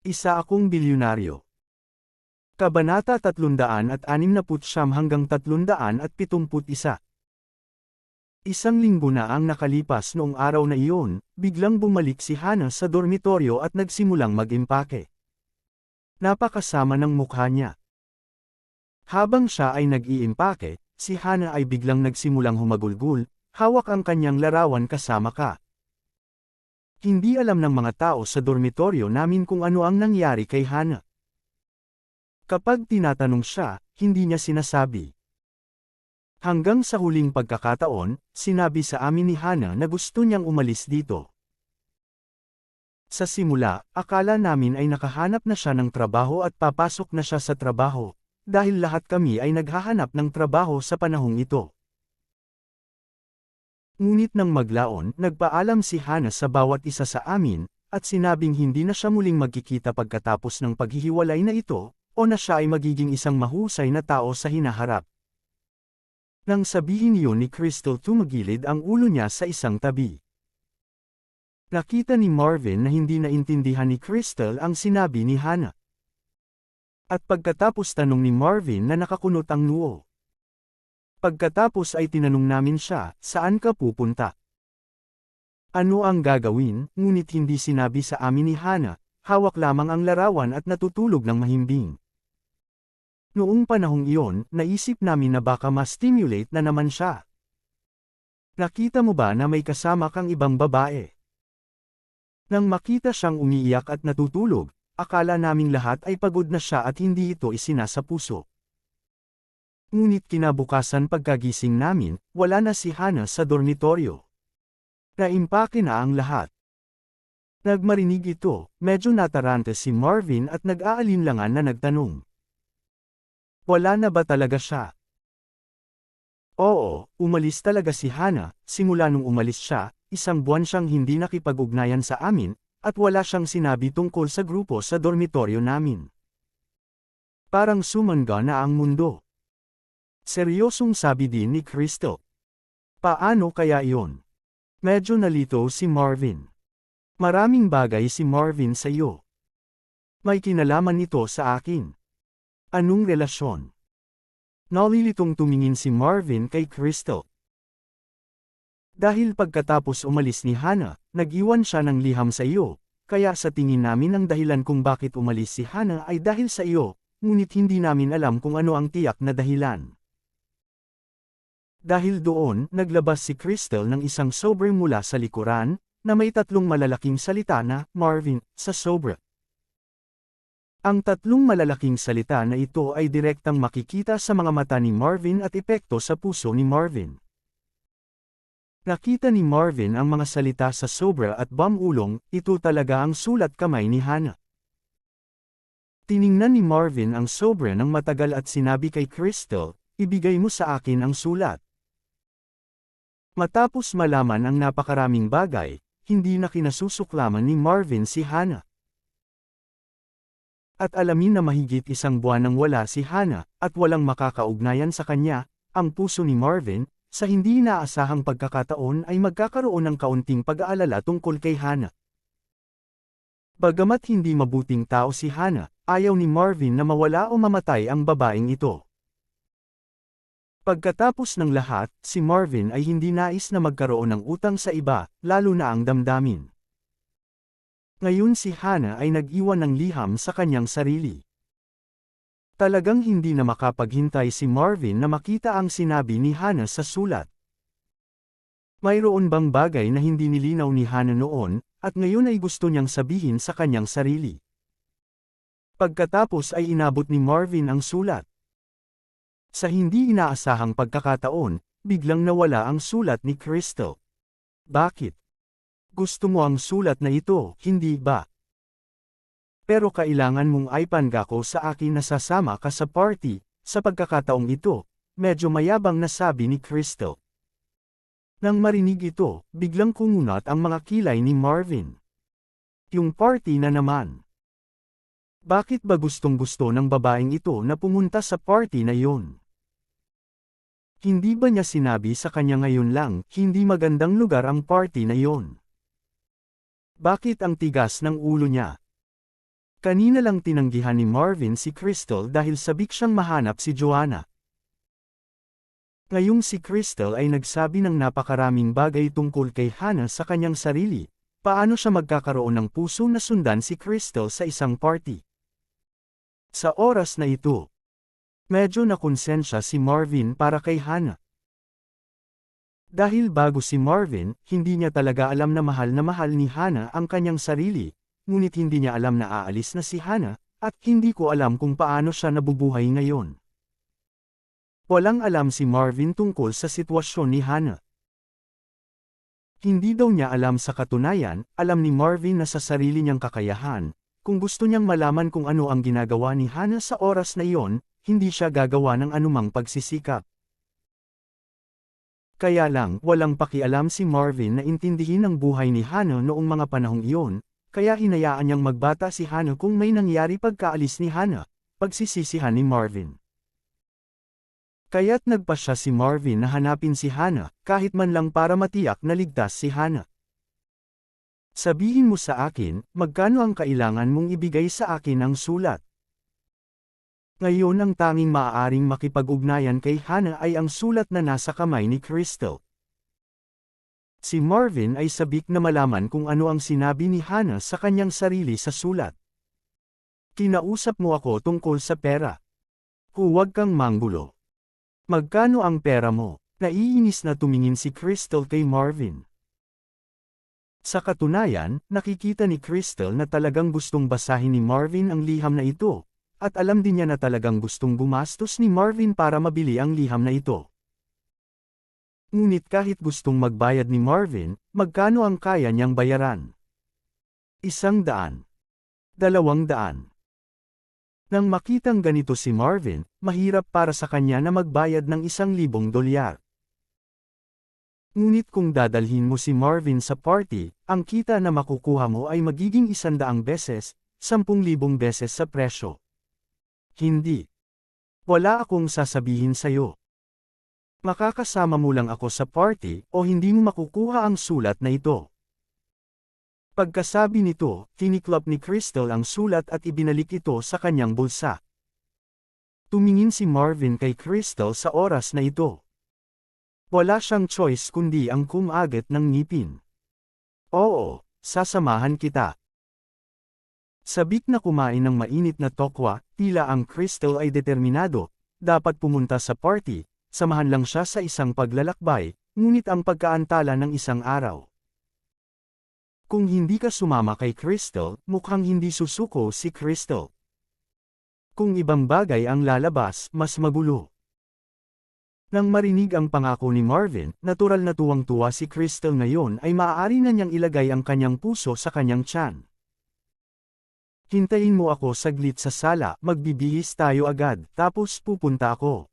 Isa akong bilyonaryo. Kabanata 369 hanggang 371. Isang linggo na ang nakalipas noong araw na iyon, biglang bumalik si Hana sa dormitoryo at nagsimulang mag-impake. Napakasama ng mukha niya. Habang siya ay nag-iimpake, si Hana ay biglang nagsimulang humagulgul, hawak ang kanyang larawan kasama ka. Hindi alam ng mga tao sa dormitoryo namin kung ano ang nangyari kay Hana. Kapag tinatanong siya, hindi niya sinasabi. Hanggang sa huling pagkakataon, sinabi sa amin ni Hana na gusto niyang umalis dito. Sa simula, akala namin ay nakahanap na siya ng trabaho at papasok na siya sa trabaho, dahil lahat kami ay naghahanap ng trabaho sa panahong ito. Ngunit nang maglaon, nagpaalam si Hana sa bawat isa sa amin, at sinabing hindi na siya muling magkikita pagkatapos ng paghihiwalay na ito, o na siya ay magiging isang mahusay na tao sa hinaharap. Nang sabihin iyon ni Crystal, tumagilid ang ulo niya sa isang tabi. Nakita ni Marvin na hindi naintindihan ni Crystal ang sinabi ni Hana. At pagkatapos tanong ni Marvin na nakakunot ang noo. Pagkatapos ay tinanong namin siya, saan ka pupunta? Ano ang gagawin, ngunit hindi sinabi sa amin ni Hana, hawak lamang ang larawan at natutulog ng mahimbing. Noong panahong iyon, naisip namin na baka ma-stimulate na naman siya. Nakita mo ba na may kasama kang ibang babae? Nang makita siyang umiiyak at natutulog, akala naming lahat ay pagod na siya at hindi ito isinasa puso. Ngunit kinabukasan pagkagising namin, wala na si Hana sa dormitoryo. Naimpake na ang lahat. Nagmarinig ito, medyo natarante si Marvin at nag-aalinlangan na nagtanong. Wala na ba talaga siya? Oo, umalis talaga si Hana. Simula nung umalis siya, isang buwan siyang hindi nakipag-ugnayan sa amin, at wala siyang sinabi tungkol sa grupo sa dormitoryo namin. Parang sumangga na ang mundo. Seryosong sabi din ni Crystal. Paano kaya iyon? Medyo nalito si Marvin. Maraming bagay si Marvin sa iyo. May kinalaman ito sa akin. Anong relasyon? Nalilitong tumingin si Marvin kay Crystal. Dahil pagkatapos umalis ni Hana, nag-iwan siya ng liham sa iyo, kaya sa tingin namin ang dahilan kung bakit umalis si Hana ay dahil sa iyo, ngunit hindi namin alam kung ano ang tiyak na dahilan. Dahil doon, naglabas si Crystal ng isang sobre mula sa likuran, na may tatlong malalaking salita na, Marvin, sa sobre. Ang tatlong malalaking salita na ito ay direktang makikita sa mga mata ni Marvin at epekto sa puso ni Marvin. Nakita ni Marvin ang mga salita sa sobra at bamulong, ito talaga ang sulat kamay ni Hana. Tiningnan ni Marvin ang sobra ng matagal at sinabi kay Crystal, ibigay mo sa akin ang sulat. Matapos malaman ang napakaraming bagay, hindi na kinasusuklaman ni Marvin si Hana. At alamin na mahigit isang buwan nang wala si Hana, at walang makakaugnayan sa kanya, ang puso ni Marvin, sa hindi inaasahang pagkakataon ay magkakaroon ng kaunting pag-aalala tungkol kay Hana. Bagamat hindi mabuting tao si Hana, ayaw ni Marvin na mawala o mamatay ang babaeng ito. Pagkatapos ng lahat, si Marvin ay hindi nais na magkaroon ng utang sa iba, lalo na ang damdamin. Ngayon si Hana ay nag-iwan ng liham sa kanyang sarili. Talagang hindi na makapaghintay si Marvin na makita ang sinabi ni Hana sa sulat. Mayroon bang bagay na hindi nilinaw ni Hana noon, at ngayon ay gusto niyang sabihin sa kanyang sarili. Pagkatapos ay inabot ni Marvin ang sulat. Sa hindi inaasahang pagkakataon, biglang nawala ang sulat ni Crystal. Bakit? Gusto mo ang sulat na ito, hindi ba? Pero kailangan mong ipangako sa akin na sasama ka sa party, sa pagkakataong ito, medyo mayabang na sabi ni Crystal. Nang marinig ito, biglang kumunat ang mga kilay ni Marvin. Yung party na naman. Bakit ba gustong-gusto ng babaeng ito na pumunta sa party na yon? Hindi ba niya sinabi sa kanya ngayon lang, hindi magandang lugar ang party na yon? Bakit ang tigas ng ulo niya? Kanina lang tinanggihan ni Marvin si Crystal dahil sabik siyang mahanap si Joanna. Ngayong si Crystal ay nagsabi ng napakaraming bagay tungkol kay Hannah sa kanyang sarili. Paano siya magkakaroon ng puso na sundan si Crystal sa isang party? Sa oras na ito, medyo nakonsensya si Marvin para kay Hannah. Dahil bago si Marvin, hindi niya talaga alam na mahal ni Hannah ang kanyang sarili, ngunit hindi niya alam na aalis na si Hannah, at hindi ko alam kung paano siya nabubuhay ngayon. Walang alam si Marvin tungkol sa sitwasyon ni Hannah. Hindi daw niya alam sa katunayan, alam ni Marvin na sa sarili niyang kakayahan, kung gusto niyang malaman kung ano ang ginagawa ni Hannah sa oras na iyon, hindi siya gagawa ng anumang pagsisikap. Kaya lang, walang pakialam si Marvin na intindihin ang buhay ni Hannah noong mga panahong iyon, kaya hinayaan niyang magbata si Hannah kung may nangyari pagkaalis ni Hannah, pagsisisihan ni Marvin. Kaya't nagpa siya si Marvin na hanapin si Hannah, kahit man lang para matiyak na ligtas si Hannah. Sabihin mo sa akin, magkano ang kailangan mong ibigay sa akin ang sulat? Ngayon ang tanging maaaring makipag-ugnayan kay Hannah ay ang sulat na nasa kamay ni Crystal. Si Marvin ay sabik na malaman kung ano ang sinabi ni Hannah sa kanyang sarili sa sulat. Kinausap mo ako tungkol sa pera. Huwag kang manggulo. Magkano ang pera mo? Naiinis na tumingin si Crystal kay Marvin. Sa katunayan, nakikita ni Crystal na talagang gustong basahin ni Marvin ang liham na ito, at alam din niya na talagang gustong gumastos ni Marvin para mabili ang liham na ito. Ngunit kahit gustong magbayad ni Marvin, magkano ang kaya niyang bayaran? 100. 200. Nang makitang ganito si Marvin, mahirap para sa kanya na magbayad ng $1,000. Ngunit kung dadalhin mo si Marvin sa party, ang kita na makukuha mo ay magiging 100 beses, 10,000 beses sa presyo. Hindi. Wala akong sasabihin sa'yo. Makakasama mo lang ako sa party o hindi mo makukuha ang sulat na ito. Pagkasabi nito, tiniklop ni Crystal ang sulat at ibinalik ito sa kanyang bulsa. Tumingin si Marvin kay Crystal sa oras na ito. Wala siyang choice kundi ang kumagat ng ngipin. Oo, sasamahan kita. Sabik na kumain ng mainit na tokwa, tila ang Crystal ay determinado, dapat pumunta sa party, samahan lang siya sa isang paglalakbay, ngunit ang pagkaantala ng isang araw. Kung hindi ka sumama kay Crystal, mukhang hindi susuko si Crystal. Kung ibang bagay ang lalabas, mas magulo. Nang marinig ang pangako ni Marvin, natural na tuwang-tuwa si Crystal ngayon ay maaari na niyang ilagay ang kanyang puso sa kanyang tiyan. Hintayin mo ako saglit sa sala, magbibihis tayo agad, tapos pupunta ako.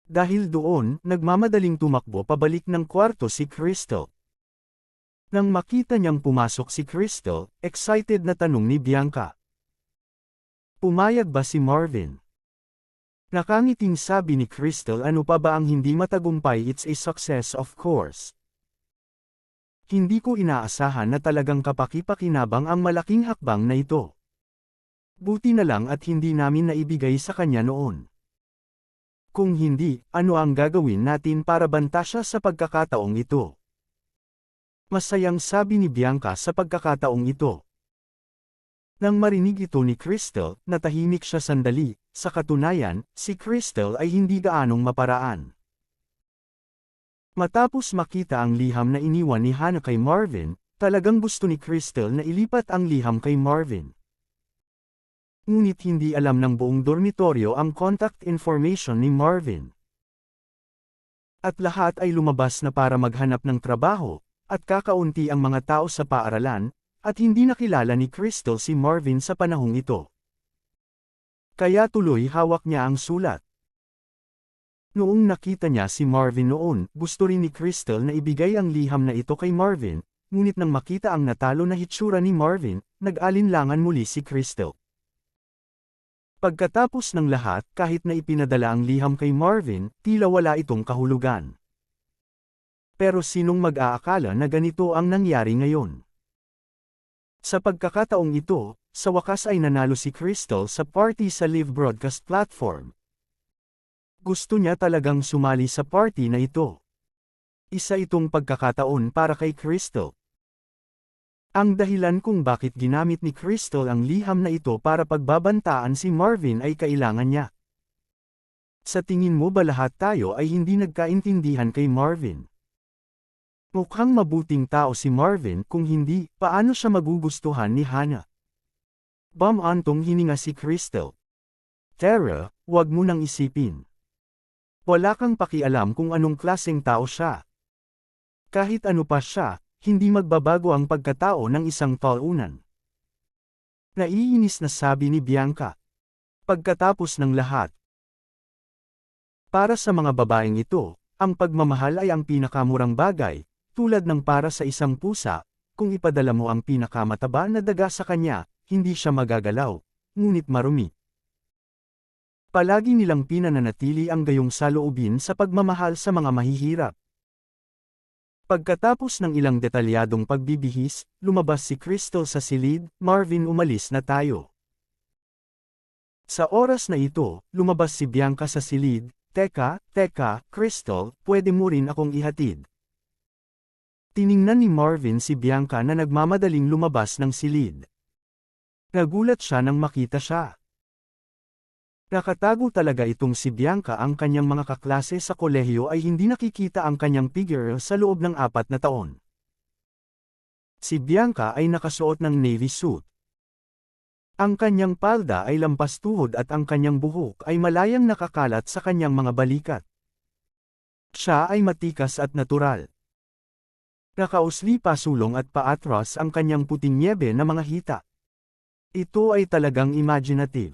Dahil doon, nagmamadaling tumakbo pabalik ng kwarto si Crystal. Nang makita niyang pumasok si Crystal, excited na tanong ni Bianca. Pumayag ba si Marvin? Nakangiting sabi ni Crystal, ano pa ba ang hindi matagumpay, it's a success of course. Hindi ko inaasahan na talagang kapaki-pakinabang ang malaking hakbang na ito. Buti na lang at hindi namin naibigay sa kanya noon. Kung hindi, ano ang gagawin natin para banta siya sa pagkakataong ito? Masayang sabi ni Bianca sa pagkakataong ito. Nang marinig ito ni Crystal, natahimik siya sandali, sa katunayan, si Crystal ay hindi gaanong maparaan. Matapos makita ang liham na iniwan ni Hannah kay Marvin, talagang gusto ni Crystal na ilipat ang liham kay Marvin. Ngunit hindi alam ng buong dormitoryo ang contact information ni Marvin. At lahat ay lumabas na para maghanap ng trabaho, at kakaunti ang mga tao sa paaralan, at hindi nakilala ni Crystal si Marvin sa panahong ito. Kaya tuloy hawak niya ang sulat. Noong nakita niya si Marvin noon, gusto rin ni Crystal na ibigay ang liham na ito kay Marvin, ngunit nang makita ang natalo na hitsura ni Marvin, nag-alinlangan muli si Crystal. Pagkatapos ng lahat, kahit na ipinadala ang liham kay Marvin, tila wala itong kahulugan. Pero sinong mag-aakala na ganito ang nangyari ngayon? Sa pagkakataong ito, sa wakas ay nanalo si Crystal sa party sa live broadcast platform. Gusto niya talagang sumali sa party na ito. Isa itong pagkakataon para kay Crystal. Ang dahilan kung bakit ginamit ni Crystal ang liham na ito para pagbabantaan si Marvin ay kailangan niya. Sa tingin mo ba lahat tayo ay hindi nagkaintindihan kay Marvin? Mukhang mabuting tao si Marvin, kung hindi, paano siya magugustuhan ni Hannah? Bumantong hininga si Crystal. Tara, wag mo nang isipin. Wala kang pakialam kung anong klaseng tao siya. Kahit ano pa siya, hindi magbabago ang pagkatao ng isang taunan. Naiinis na sabi ni Bianca. Pagkatapos ng lahat. Para sa mga babaeng ito, ang pagmamahal ay ang pinakamurang bagay, tulad ng para sa isang pusa, kung ipadala mo ang pinakamataba na daga sa kanya, hindi siya magagalaw, ngunit marumi. Palagi nilang pinananatili ang gayong saloobin sa pagmamahal sa mga mahihirap. Pagkatapos ng ilang detalyadong pagbibihis, lumabas si Crystal sa silid. Marvin, umalis na tayo. Sa oras na ito, lumabas si Bianca sa silid. Teka, Crystal, pwede mo rin akong ihatid. Tiningnan ni Marvin si Bianca na nagmamadaling lumabas ng silid. Nagulat siya nang makita siya. Nakatago talaga itong si Bianca. Ang kanyang mga kaklase sa kolehiyo ay hindi nakikita ang kanyang figure sa loob ng 4 na taon. Si Bianca ay nakasuot ng navy suit. Ang kanyang palda ay lampas tuhod at ang kanyang buhok ay malayang nakakalat sa kanyang mga balikat. Siya ay matikas at natural. Nakausli pa sulong at paatras ang kanyang puting nyebe na mga hita. Ito ay talagang imaginative.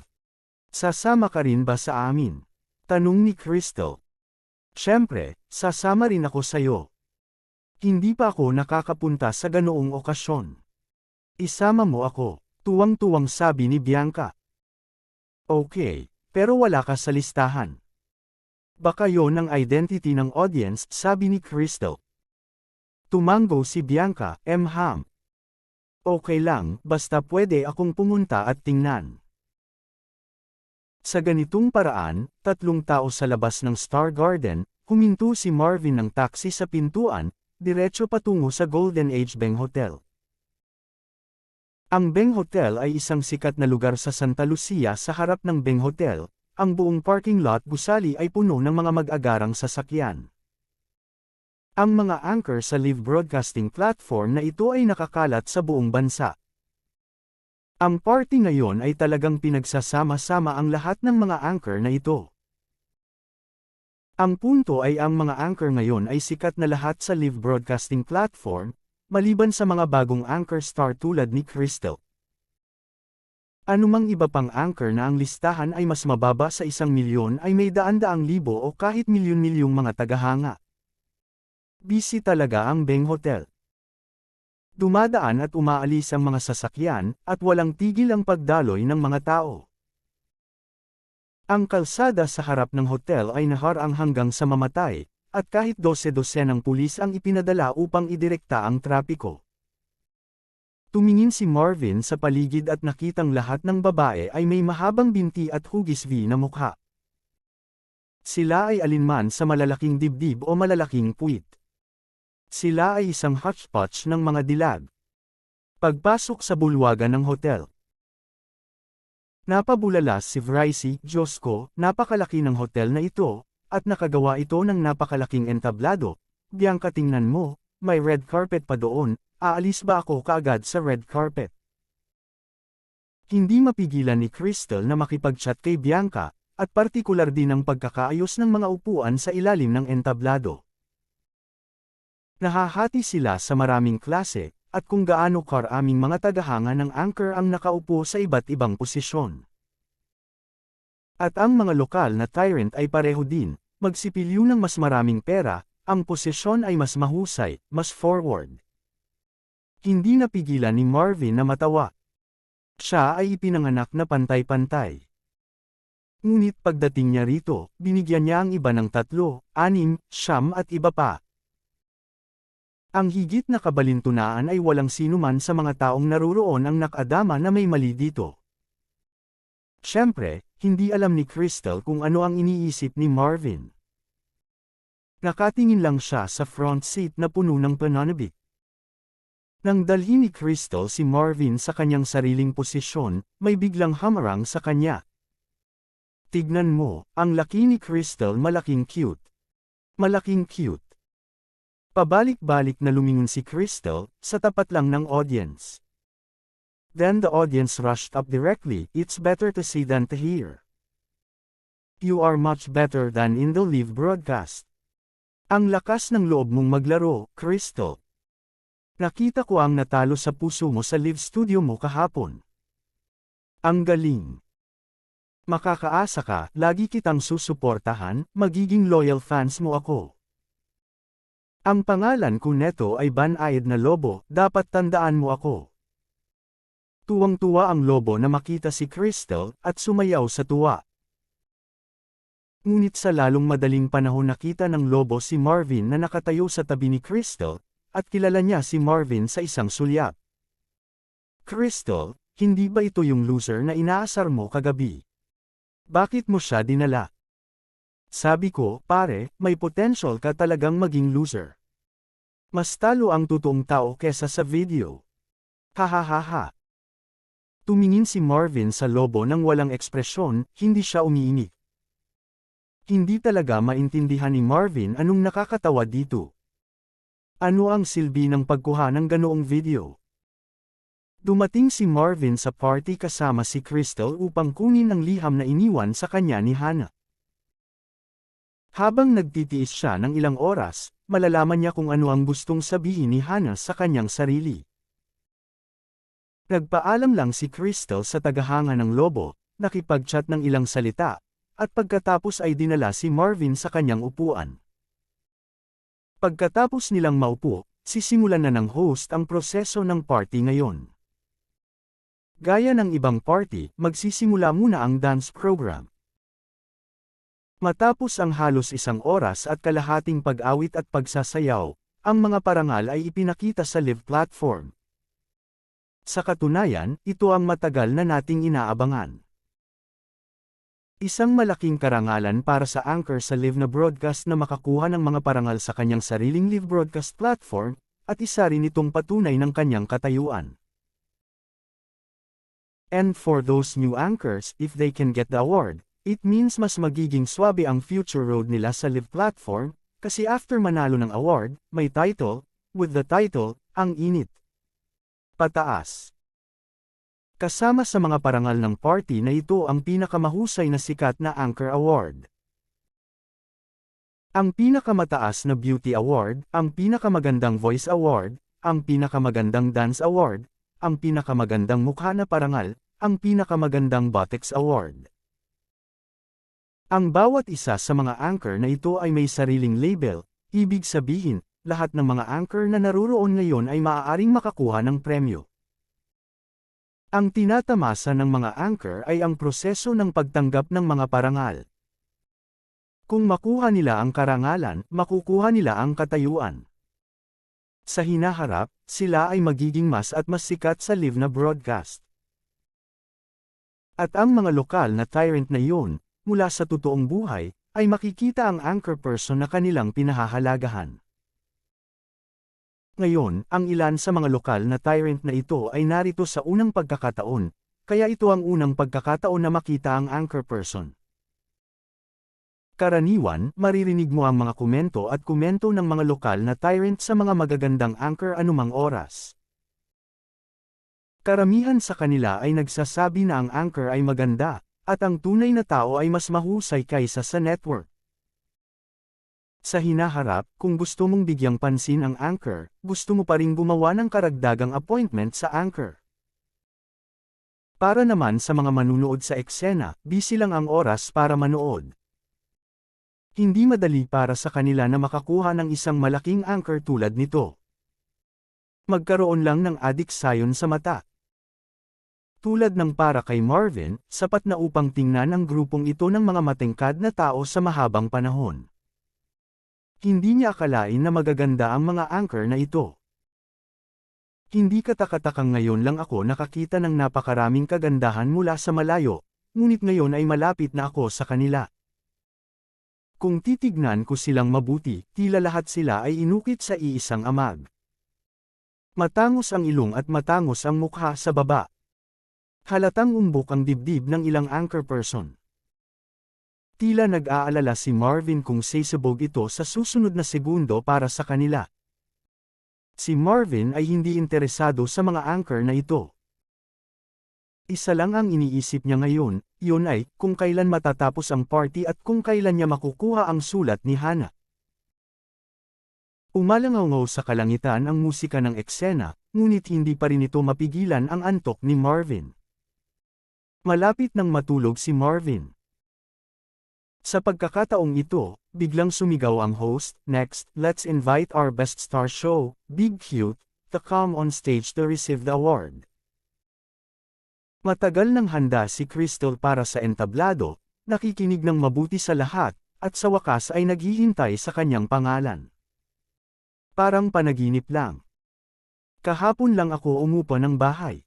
Sasama ka rin ba sa amin? Tanong ni Crystal. Siyempre, sasama rin ako sayo. Hindi pa ako nakakapunta sa ganoong okasyon. Isama mo ako, tuwang-tuwang sabi ni Bianca. Okay, pero wala ka sa listahan. Baka yon ang identity ng audience, sabi ni Crystal. Tumango si Bianca. Ham. Okay lang, basta pwede akong pumunta at tingnan. Sa ganitong paraan, 3 tao sa labas ng Star Garden, huminto si Marvin ng taxi sa pintuan, diretso patungo sa Golden Age Beng Hotel. Ang Beng Hotel ay isang sikat na lugar sa Santa Lucia. Sa harap ng Beng Hotel, ang buong parking lot gusali ay puno ng mga mag-agarang sasakyan. Ang mga anchor sa live broadcasting platform na ito ay nakakalat sa buong bansa. Ang party ngayon ay talagang pinagsasama-sama ang lahat ng mga anchor na ito. Ang punto ay ang mga anchor ngayon ay sikat na lahat sa live broadcasting platform, maliban sa mga bagong anchor star tulad ni Crystal. Anumang iba pang anchor na ang listahan ay mas mababa sa 1,000,000 ay may daan-daang libo o kahit milyon-milyong mga tagahanga. Busy talaga ang Beng Hotel. Dumadaan at umaalis ang mga sasakyan, at walang tigil ang pagdaloy ng mga tao. Ang kalsada sa harap ng hotel ay naharang hanggang sa mamatay, at kahit 12 ng pulis ang ipinadala upang idirekta ang trapiko. Tumingin si Marvin sa paligid at nakitang lahat ng babae ay may mahabang binti at hugis V na mukha. Sila ay alinman sa malalaking dibdib o malalaking puwit. Sila ay isang hodgepodge ng mga dilag. Pagpasok sa bulwagan ng hotel. Napabulalas si Bryce. Diyos ko, napakalaki ng hotel na ito, at nakagawa ito ng napakalaking entablado. Bianca, tingnan mo, may red carpet pa doon. Aalis ba ako kaagad sa red carpet? Hindi mapigilan ni Crystal na makipag-chat kay Bianca, at partikular din ang pagkakaayos ng mga upuan sa ilalim ng entablado. Nahahati sila sa maraming klase, at kung gaano karaming mga tagahanga ng anchor ang nakaupo sa iba't ibang posisyon. At ang mga lokal na tyrant ay pareho din, magsipilyo ng mas maraming pera, ang posisyon ay mas mahusay, mas forward. Hindi napigilan ni Marvin na matawa. Siya ay ipinanganak na pantay-pantay. Ngunit pagdating niya rito, binigyan niya ang iba ng 3, 6, 9 at iba pa. Ang higit na kabalintunaan ay walang sinuman sa mga taong naruroon ang nakadama na may mali dito. Siyempre, hindi alam ni Crystal kung ano ang iniisip ni Marvin. Nakatingin lang siya sa front seat na puno ng pananabik. Nang dalhin ni Crystal si Marvin sa kanyang sariling posisyon, may biglang hamarang sa kanya. Tignan mo, ang laki ni Crystal, malaking cute. Malaking cute. Pabalik-balik na lumingon si Crystal, sa tapat lang ng audience. Then the audience rushed up directly. It's better to see than to hear. You are much better than in the live broadcast. Ang lakas ng loob mong maglaro, Crystal. Nakita ko ang natalo sa puso mo sa live studio mo kahapon. Ang galing. Makakaasa ka, lagi kitang susuportahan, magiging loyal fans mo ako. Ang pangalan ko neto ay Banayad na Lobo, dapat tandaan mo ako. Tuwang-tuwa ang lobo na makita si Crystal, at sumayaw sa tuwa. Ngunit sa lalong madaling panahon nakita ng lobo si Marvin na nakatayo sa tabi ni Crystal, at kilala niya si Marvin sa isang sulyap. Crystal, hindi ba ito yung loser na inaasar mo kagabi? Bakit mo siya dinala? Sabi ko, pare, may potential ka talagang maging loser. Mas talo ang totoong tao kesa sa video. Hahaha. Tumingin si Marvin sa lobo nang walang ekspresyon, hindi siya umiinig. Hindi talaga maintindihan ni Marvin anong nakakatawa dito. Ano ang silbi ng pagkuha ng ganoong video? Dumating si Marvin sa party kasama si Crystal upang kunin ang liham na iniwan sa kanya ni Hannah. Habang nagtitiis siya ng ilang oras, malalaman niya kung ano ang gustong sabihin ni Hannah sa kanyang sarili. Nagpaalam lang si Crystal sa tagahanga ng lobo, nakipag-chat ng ilang salita, at pagkatapos ay dinala si Marvin sa kanyang upuan. Pagkatapos nilang maupo, sisimulan na ng host ang proseso ng party ngayon. Gaya ng ibang party, magsisimula muna ang dance program. Matapos ang halos 1 oras at kalahating pag-awit at pagsasayaw, ang mga parangal ay ipinakita sa live platform. Sa katunayan, ito ang matagal na nating inaabangan. Isang malaking karangalan para sa anchor sa live na broadcast na makakuha ng mga parangal sa kanyang sariling live broadcast platform, at isa rin itong patunay ng kanyang katayuan. And for those new anchors, if they can get the award, it means mas magiging swabe ang future road nila sa live platform, kasi after manalo ng award, may title, with the title, ang init. Pataas. Kasama sa mga parangal ng party na ito ang pinakamahusay na sikat na Anchor Award. Ang pinakamataas na Beauty Award, ang pinakamagandang Voice Award, ang pinakamagandang Dance Award, ang pinakamagandang mukha na parangal, ang pinakamagandang Botex Award. Ang bawat isa sa mga anchor na ito ay may sariling label, ibig sabihin, lahat ng mga anchor na naruroon ngayon ay maaaring makakuha ng premyo. Ang tinatamasa ng mga anchor ay ang proseso ng pagtanggap ng mga parangal. Kung makuha nila ang karangalan, makukuha nila ang katayuan. Sa hinaharap, sila ay magiging mas at mas sikat sa live na broadcast. At ang mga lokal na tyrant na iyon, mula sa totoong buhay, ay makikita ang anchor person na kanilang pinahahalagahan. Ngayon, ang ilan sa mga lokal na tyrant na ito ay narito sa unang pagkakataon, kaya ito ang unang pagkakataon na makita ang anchor person. Karaniwan, maririnig mo ang mga komento at komento ng mga lokal na tyrant sa mga magagandang anchor anumang oras. Karamihan sa kanila ay nagsasabi na ang anchor ay maganda, at ang tunay na tao ay mas mahusay kaysa sa network. Sa hinaharap, kung gusto mong bigyang pansin ang anchor, gusto mo pa ring gumawa ng karagdagang appointment sa anchor. Para naman sa mga manunood sa eksena, busy lang ang oras para manood. Hindi madali para sa kanila na makakuha ng isang malaking anchor tulad nito. Magkaroon lang ng adiksayon sa mata. Tulad ng para kay Marvin, sapat na upang tingnan ang grupong ito ng mga matingkad na tao sa mahabang panahon. Hindi niya akalain na magaganda ang mga anchor na ito. Hindi katakatakang ngayon lang ako nakakita ng napakaraming kagandahan mula sa malayo, ngunit ngayon ay malapit na ako sa kanila. Kung titignan ko silang mabuti, tila lahat sila ay inukit sa iisang amag. Matangos ang ilong at matangos ang mukha sa baba. Halatang umbok ang dibdib ng ilang anchor person. Tila nag-aalala si Marvin kung sasabog ito sa susunod na segundo para sa kanila. Si Marvin ay hindi interesado sa mga anchor na ito. Isa lang ang iniisip niya ngayon, yun ay, kung kailan matatapos ang party at kung kailan niya makukuha ang sulat ni Hana. Umalangaw sa kalangitan ang musika ng eksena, ngunit hindi pa rin ito mapigilan ang antok ni Marvin. Malapit nang matulog si Marvin. Sa pagkakataong ito, biglang sumigaw ang host, "Next, let's invite our best star show, Big Cute, to come on stage to receive the award." Matagal nang handa si Crystal para sa entablado, nakikinig ng mabuti sa lahat, at sa wakas ay naghihintay sa kanyang pangalan. Parang panaginip lang. Kahapon lang ako umupa ng bahay.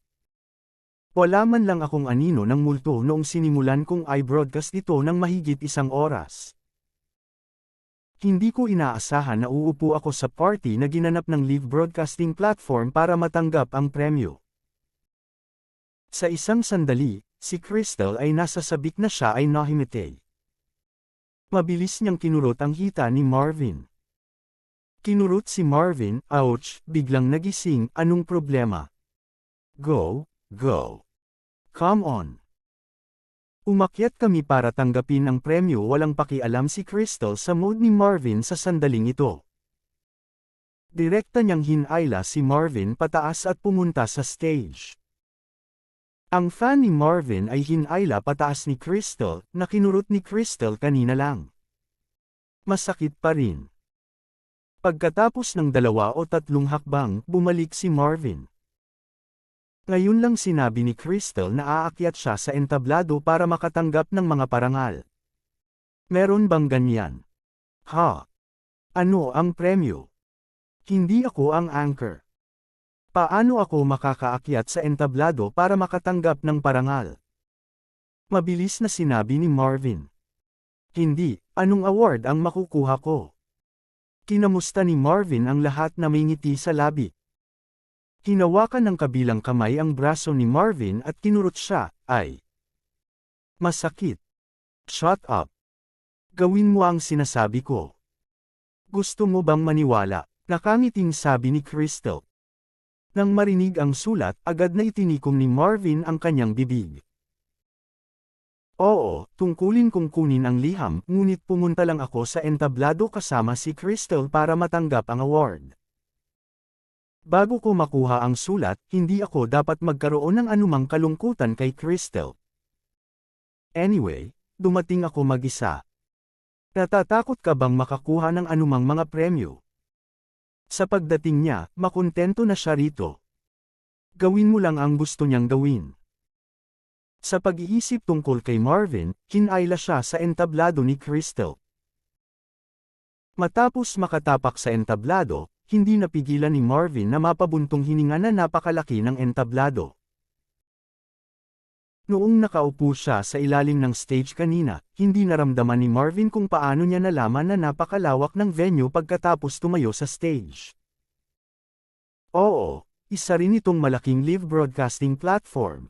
Wala man lang akong anino ng multo noong sinimulan kong i-broadcast ito ng mahigit 1 oras. Hindi ko inaasahan na uupo ako sa party na ginanap ng live broadcasting platform para matanggap ang premyo. Sa isang sandali, si Crystal ay nasa sabik na siya ay nahimatay. Mabilis niyang kinurot ang hita ni Marvin. Kinurot si Marvin, ouch, biglang nagising, anong problema? Go, go. Come on. Umakyat kami para tanggapin ang premyo, walang pakialam si Crystal sa mood ni Marvin sa sandaling ito. Direkta niyang hinayla si Marvin pataas at pumunta sa stage. Ang fan ni Marvin ay hinayla pataas ni Crystal, na kinurot ni Crystal kanina lang. Masakit pa rin. Pagkatapos ng 2 o 3 hakbang, bumalik si Marvin. Ngayon lang sinabi ni Crystal na aakyat siya sa entablado para makatanggap ng mga parangal. Meron bang ganyan? Ha? Ano ang premyo? Hindi ako ang anchor. Paano ako makakaakyat sa entablado para makatanggap ng parangal? Mabilis na sinabi ni Marvin. Hindi, anong award ang makukuha ko? Kinamusta ni Marvin ang lahat na may ngiti sa labi. Hinawakan ng kabilang kamay ang braso ni Marvin at kinurot siya, ay. Masakit. Shut up. Gawin mo ang sinasabi ko. Gusto mo bang maniwala? Nakangiting sabi ni Crystal. Nang marinig ang sulat, agad na itinikom ni Marvin ang kanyang bibig. Oo, tungkulin kong kunin ang liham, ngunit pumunta lang ako sa entablado kasama si Crystal para matanggap ang award. Bago ko makuha ang sulat, hindi ako dapat magkaroon ng anumang kalungkutan kay Crystal. Anyway, dumating ako mag-isa. Natatakot ka bang makakuha ng anumang mga premyo? Sa pagdating niya, makontento na siya rito. Gawin mo lang ang gusto niyang gawin. Sa pag-iisip tungkol kay Marvin, hinayla siya sa entablado ni Crystal. Matapos makatapak sa entablado, hindi napigilan ni Marvin na mapabuntong hininga na napakalaki ng entablado. Noong nakaupo siya sa ilalim ng stage kanina, hindi naramdaman ni Marvin kung paano niya nalaman na napakalawak ng venue pagkatapos tumayo sa stage. Oo, isa rin itong malaking live broadcasting platform.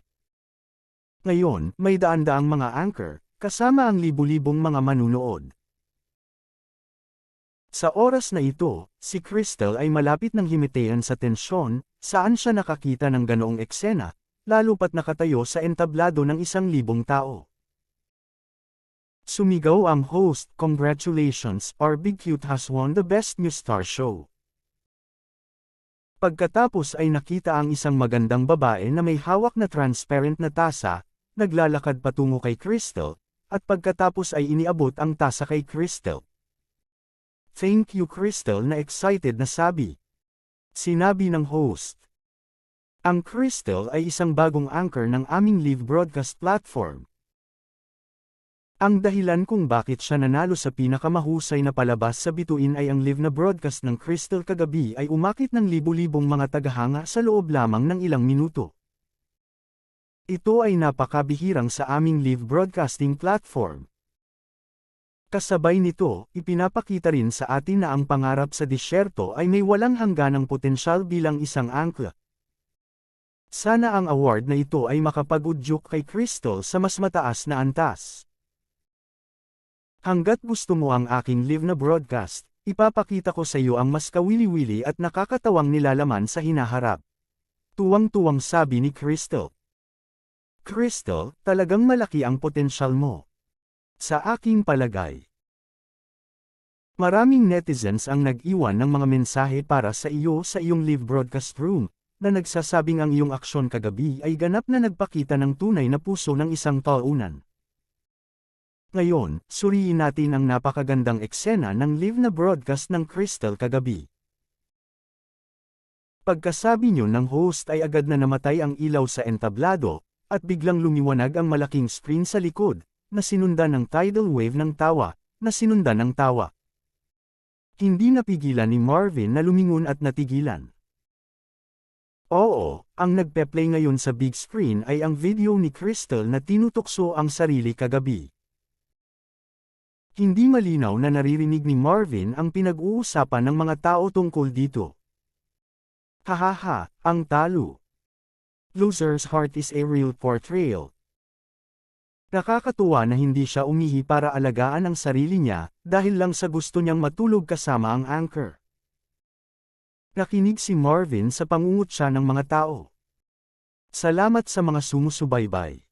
Ngayon, may daan-daang mga anchor, kasama ang libu-libong mga manunood. Sa oras na ito, si Crystal ay malapit ng himatayan sa tensyon, saan siya nakakita ng ganoong eksena, lalo pat nakatayo sa entablado ng 1,000 tao. Sumigaw ang host, "Congratulations, our Big Cute has won the Best New Star Show." Pagkatapos ay nakita ang isang magandang babae na may hawak na transparent na tasa, naglalakad patungo kay Crystal, at pagkatapos ay iniabot ang tasa kay Crystal. "Thank you Crystal," na excited na sabi. Sinabi ng host. Ang Crystal ay isang bagong anchor ng aming live broadcast platform. Ang dahilan kung bakit siya nanalo sa pinakamahusay na palabas sa bituin ay ang live na broadcast ng Crystal kagabi ay umakit ng libu-libong mga tagahanga sa loob lamang ng ilang minuto. Ito ay napakabihirang sa aming live broadcasting platform. Kasabay nito, ipinapakita rin sa atin na ang pangarap sa disyerto ay may walang hangganang potensyal bilang isang angkla. Sana ang award na ito ay makapag-udyok kay Crystal sa mas mataas na antas. Hanggat gusto mo ang aking live na broadcast, ipapakita ko sa iyo ang mas kawili-wili at nakakatawang nilalaman sa hinaharap. Tuwang-tuwang sabi ni Crystal. Crystal, talagang malaki ang potensyal mo. Sa aking palagay. Maraming netizens ang nag-iwan ng mga mensahe para sa iyo sa iyong live broadcast room, na nagsasabing ang iyong aksyon kagabi ay ganap na nagpakita ng tunay na puso ng isang taunan. Ngayon, suriin natin ang napakagandang eksena ng live na broadcast ng Crystal kagabi. Pagkasabi niyo ng host ay agad na namatay ang ilaw sa entablado, at biglang lumiwanag ang malaking screen sa likod, na sinundan ng tidal wave ng tawa, na sinundan ng tawa. Hindi napigilan ni Marvin na lumingon at natigilan. Oo, ang nagpe-play ngayon sa big screen ay ang video ni Crystal na tinutukso ang sarili kagabi. Hindi malinaw na naririnig ni Marvin ang pinag-uusapan ng mga tao tungkol dito. Hahaha, ang talo. Loser's heart is a real portrayal. Nakakatuwa na hindi siya umihi para alagaan ang sarili niya, dahil lang sa gusto niyang matulog kasama ang anchor. Nakinig si Marvin sa pangungutya ng mga tao. Salamat sa mga sumusubaybay.